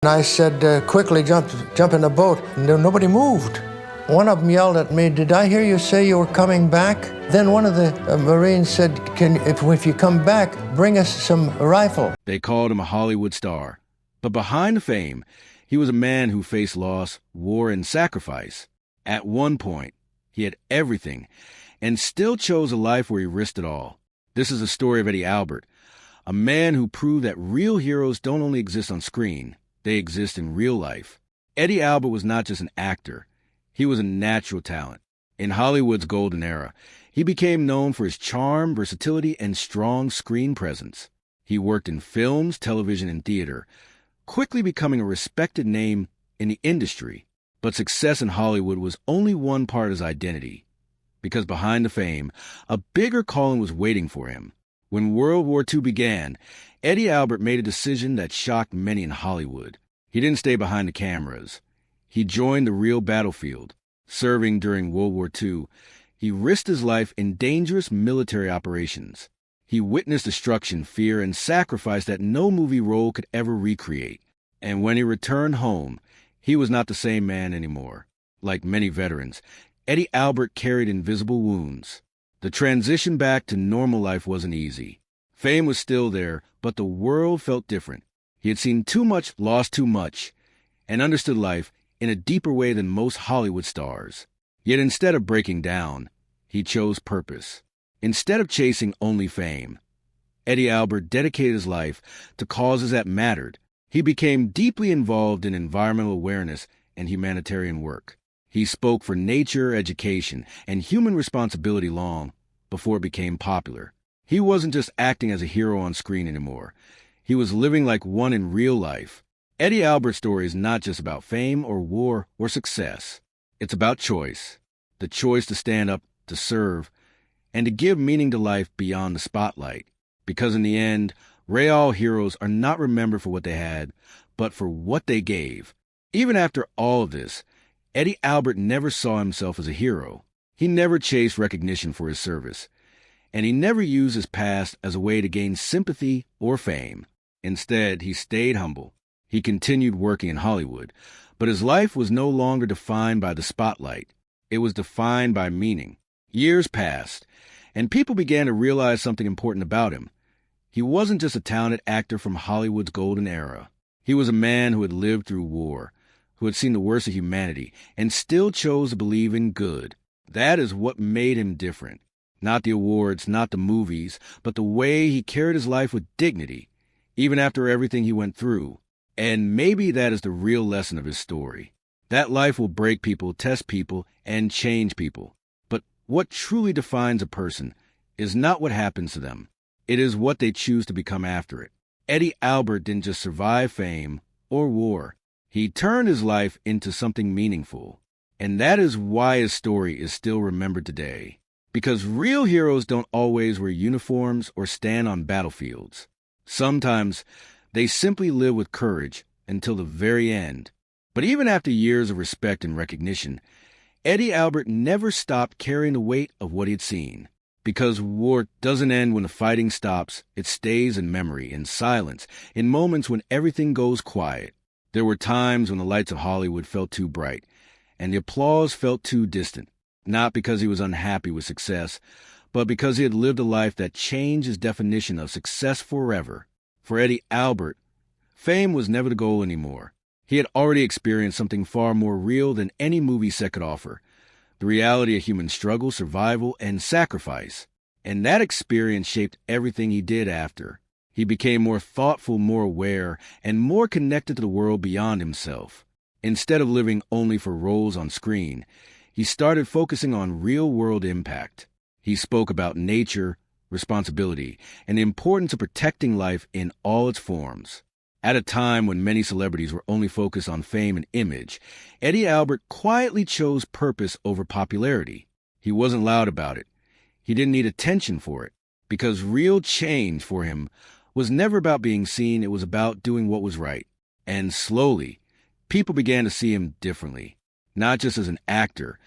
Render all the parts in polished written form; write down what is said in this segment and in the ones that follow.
I said, quickly jump in the boat. Nobody moved. One of them yelled at me, "Did I hear you say you were coming back?" Then one of the Marines said, if you come back, bring us some rifle. They called him a Hollywood star. But behind the fame, he was a man who faced loss, war, and sacrifice. At one point, he had everything and still chose a life where he risked it all. This is the story of Eddie Albert, a man who proved that real heroes don't only exist on screen, they exist in real life. Eddie Albert was not just an actor. He was a natural talent. In Hollywood's golden era, he became known for his charm, versatility, and strong screen presence. He worked in films, television, and theater, quickly becoming a respected name in the industry. But success in Hollywood was only one part of his identity, because behind the fame, a bigger calling was waiting for him. When World War II began, Eddie Albert made a decision that shocked many in Hollywood. He didn't stay behind the cameras. He joined the real battlefield. Serving during World War II, he risked his life in dangerous military operations. He witnessed destruction, fear, and sacrifice that no movie role could ever recreate. And when he returned home, he was not the same man anymore. Like many veterans, Eddie Albert carried invisible wounds. The transition back to normal life wasn't easy. Fame was still there, but the world felt different. He had seen too much, lost too much, and understood life in a deeper way than most Hollywood stars. Yet instead of breaking down, he chose purpose. Instead of chasing only fame, Eddie Albert dedicated his life to causes that mattered. He became deeply involved in environmental awareness and humanitarian work. He spoke for nature, education, and human responsibility long before it became popular. He wasn't just acting as a hero on screen anymore. He was living like one in real life. Eddie Albert's story is not just about fame or war or success. It's about choice. The choice to stand up, to serve, and to give meaning to life beyond the spotlight. Because in the end, real heroes are not remembered for what they had, but for what they gave. Even after all of this, Eddie Albert never saw himself as a hero. He never chased recognition for his service, and he never used his past as a way to gain sympathy or fame. Instead, he stayed humble. He continued working in Hollywood, but his life was no longer defined by the spotlight. It was defined by meaning. Years passed, and people began to realize something important about him. He wasn't just a talented actor from Hollywood's golden era. He was a man who had lived through war, who had seen the worst of humanity, and still chose to believe in good. That is what made him different. Not the awards, not the movies, but the way he carried his life with dignity, even after everything he went through. And maybe that is the real lesson of his story. That life will break people, test people, and change people. But what truly defines a person is not what happens to them. It is what they choose to become after it. Eddie Albert didn't just survive fame or war. He turned his life into something meaningful. And that is why his story is still remembered today. Because real heroes don't always wear uniforms or stand on battlefields. Sometimes they simply live with courage until the very end. But even after years of respect and recognition, Eddie Albert never stopped carrying the weight of what he had seen. Because war doesn't end when the fighting stops, it stays in memory, in silence, in moments when everything goes quiet. There were times when the lights of Hollywood felt too bright, and the applause felt too distant. Not because he was unhappy with success, but because he had lived a life that changed his definition of success forever. For Eddie Albert, fame was never the goal anymore. He had already experienced something far more real than any movie set could offer. The reality of human struggle, survival, and sacrifice. And that experience shaped everything he did after. He became more thoughtful, more aware, and more connected to the world beyond himself. Instead of living only for roles on screen, he started focusing on real-world impact. He spoke about nature, responsibility, and the importance of protecting life in all its forms. At a time when many celebrities were only focused on fame and image, Eddie Albert quietly chose purpose over popularity. He wasn't loud about it. He didn't need attention for it, because real change for him was never about being seen. It was about doing what was right. And slowly, people began to see him differently, not just as an actor,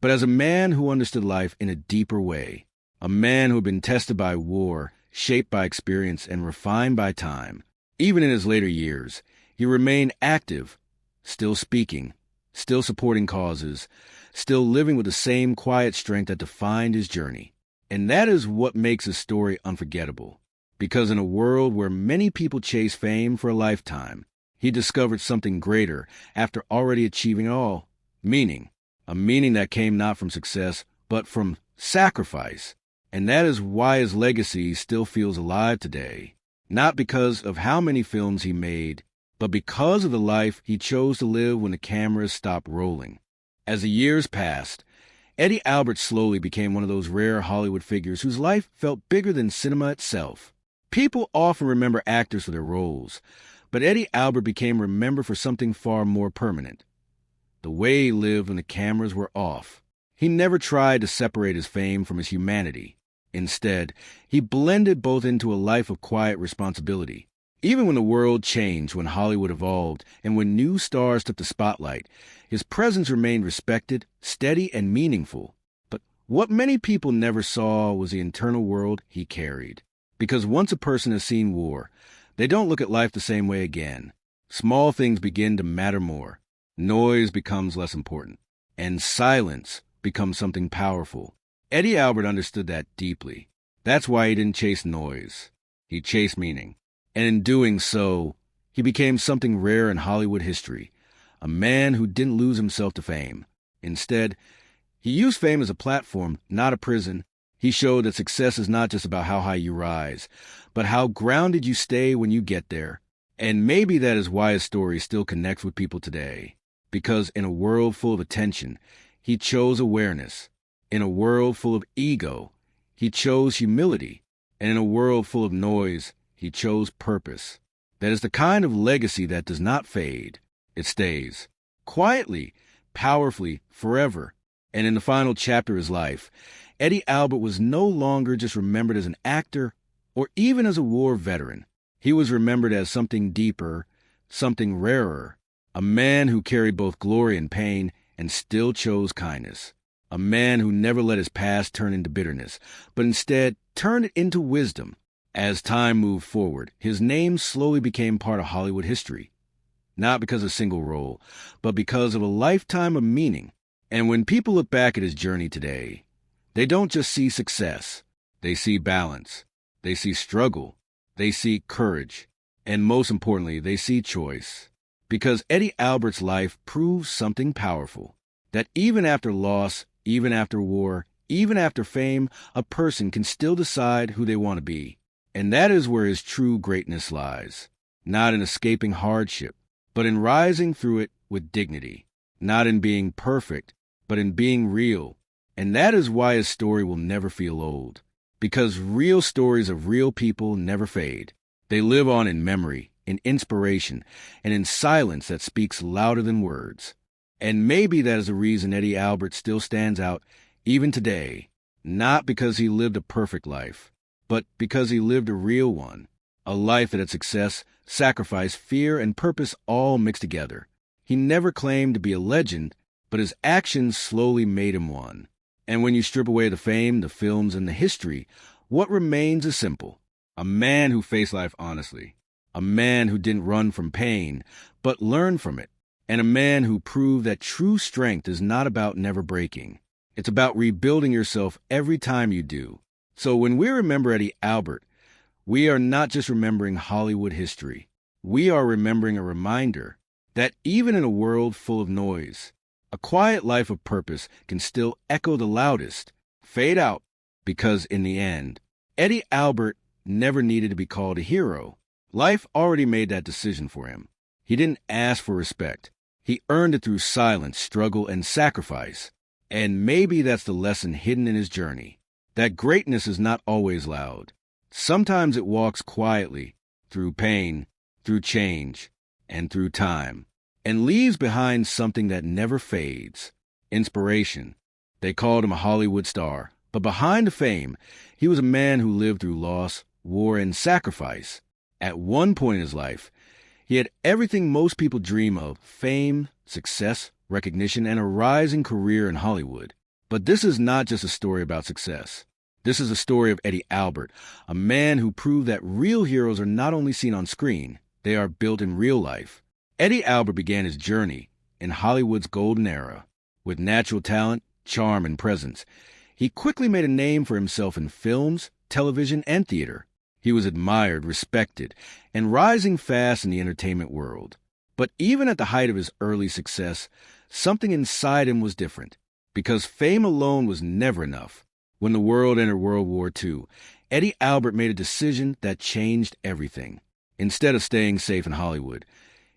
but as a man who understood life in a deeper way. A man who had been tested by war, shaped by experience, and refined by time. Even in his later years, He remained active, still speaking, still supporting causes, still living with the same quiet strength that defined his journey. And that is what makes his story unforgettable. Because in a world where many people chase fame for a lifetime, he discovered something greater after already achieving it all. Meaning. A meaning that came not from success, but from sacrifice. And that is why his legacy still feels alive today. Not because of how many films he made, but because of the life he chose to live when the cameras stopped rolling. As the years passed, Eddie Albert slowly became one of those rare Hollywood figures whose life felt bigger than cinema itself. People often remember actors for their roles, but Eddie Albert became remembered for something far more permanent. The way he lived when the cameras were off. He never tried to separate his fame from his humanity. Instead, he blended both into a life of quiet responsibility. Even when the world changed, when Hollywood evolved, and when new stars took the spotlight, his presence remained respected, steady, and meaningful. But what many people never saw was the internal world he carried. Because once a person has seen war, they don't look at life the same way again. Small things begin to matter more. Noise becomes less important. And silence becomes something powerful. Eddie Albert understood that deeply. That's why he didn't chase noise. He chased meaning. And in doing so, he became something rare in Hollywood history. A man who didn't lose himself to fame. Instead, he used fame as a platform, not a prison. He showed that success is not just about how high you rise, but how grounded you stay when you get there. And maybe that is why his story still connects with people today. Because in a world full of attention, he chose awareness. In a world full of ego, he chose humility. And in a world full of noise, he chose purpose. That is the kind of legacy that does not fade. It stays. Quietly, powerfully, forever. And in the final chapter of his life, Eddie Albert was no longer just remembered as an actor or even as a war veteran. He was remembered as something deeper, something rarer. A man who carried both glory and pain and still chose kindness. A man who never let his past turn into bitterness, but instead turned it into wisdom. As time moved forward, his name slowly became part of Hollywood history. Not because of a single role, but because of a lifetime of meaning. And when people look back at his journey today, they don't just see success. They see balance. They see struggle. They see courage. And most importantly, they see choice. Because Eddie Albert's life proves something powerful. That even after loss, even after war, even after fame, a person can still decide who they want to be. And that is where his true greatness lies. Not in escaping hardship, but in rising through it with dignity. Not in being perfect, but in being real. And that is why his story will never feel old. Because real stories of real people never fade. They live on in memory, in inspiration, and in silence that speaks louder than words. And maybe that is the reason Eddie Albert still stands out even today. Not because he lived a perfect life, but because he lived a real one. A life that had success, sacrifice, fear, and purpose all mixed together. He never claimed to be a legend, but his actions slowly made him one. And when you strip away the fame, the films, and the history, what remains is simple. A man who faced life honestly. A man who didn't run from pain, but learned from it. And a man who proved that true strength is not about never breaking. It's about rebuilding yourself every time you do. So when we remember Eddie Albert, we are not just remembering Hollywood history. We are remembering a reminder that even in a world full of noise, a quiet life of purpose can still echo the loudest, fade out, because in the end, Eddie Albert never needed to be called a hero. Life already made that decision for him. He didn't ask for respect. He earned it through silence, struggle, and sacrifice. And maybe that's the lesson hidden in his journey. That greatness is not always loud. Sometimes it walks quietly, through pain, through change, and through time, and leaves behind something that never fades. Inspiration. They called him a Hollywood star, but behind the fame, he was a man who lived through loss, war, and sacrifice. At one point in his life, he had everything most people dream of: fame, success, recognition, and a rising career in Hollywood. But this is not just a story about success. This is a story of Eddie Albert, a man who proved that real heroes are not only seen on screen, they are built in real life. Eddie Albert began his journey in Hollywood's golden era. With natural talent, charm, and presence, he quickly made a name for himself in films, television, and theater. He was admired, respected, and rising fast in the entertainment world. But even at the height of his early success, something inside him was different, because fame alone was never enough. When the world entered World War II, Eddie Albert made a decision that changed everything. Instead of staying safe in Hollywood,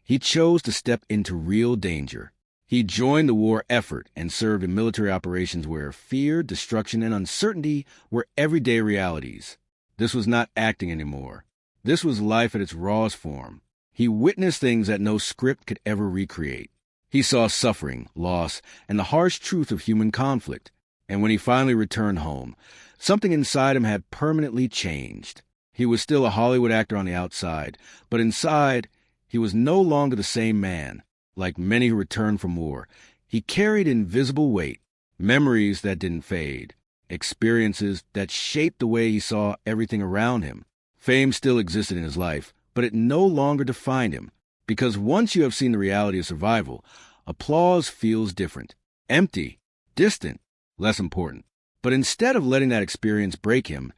he chose to step into real danger. He joined the war effort and served in military operations where fear, destruction, and uncertainty were everyday realities. This was not acting anymore. This was life at its rawest form. He witnessed things that no script could ever recreate. He saw suffering, loss, and the harsh truth of human conflict. And when he finally returned home, something inside him had permanently changed. He was still a Hollywood actor on the outside, but inside, he was no longer the same man. Like many who returned from war, he carried invisible weight, memories that didn't fade, experiences that shaped the way he saw everything around him. Fame still existed in his life, but it no longer defined him, because once you have seen the reality of survival, applause feels different, empty, distant, less important. But instead of letting that experience break him,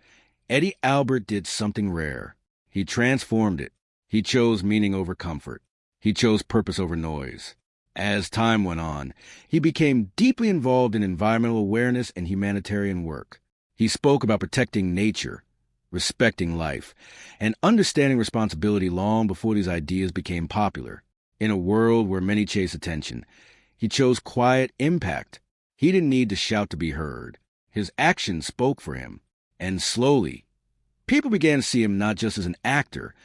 Eddie Albert did something rare. He transformed it. He chose meaning over comfort. He chose purpose over noise. As time went on, he became deeply involved in environmental awareness and humanitarian work. He spoke about protecting nature, respecting life, and understanding responsibility long before these ideas became popular. In a world where many chase attention, he chose quiet impact. He didn't need to shout to be heard. His actions spoke for him. And slowly, people began to see him not just as an actor,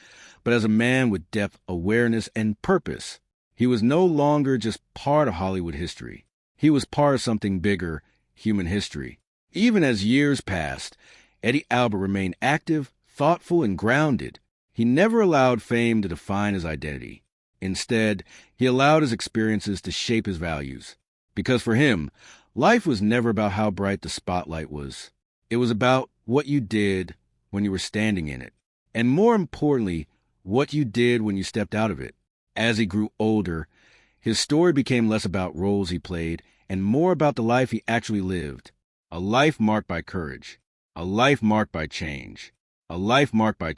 but as a man with depth, awareness, and purpose. He was no longer just part of Hollywood history. He was part of something bigger, human history. Even as years passed, Eddie Albert remained active, thoughtful, and grounded. He never allowed fame to define his identity. Instead, he allowed his experiences to shape his values. Because for him, life was never about how bright the spotlight was. It was about what you did when you were standing in it. And more importantly, what you did when you stepped out of it. As he grew older, his story became less about roles he played and more about the life he actually lived. A life marked by courage. A life marked by change. A life marked by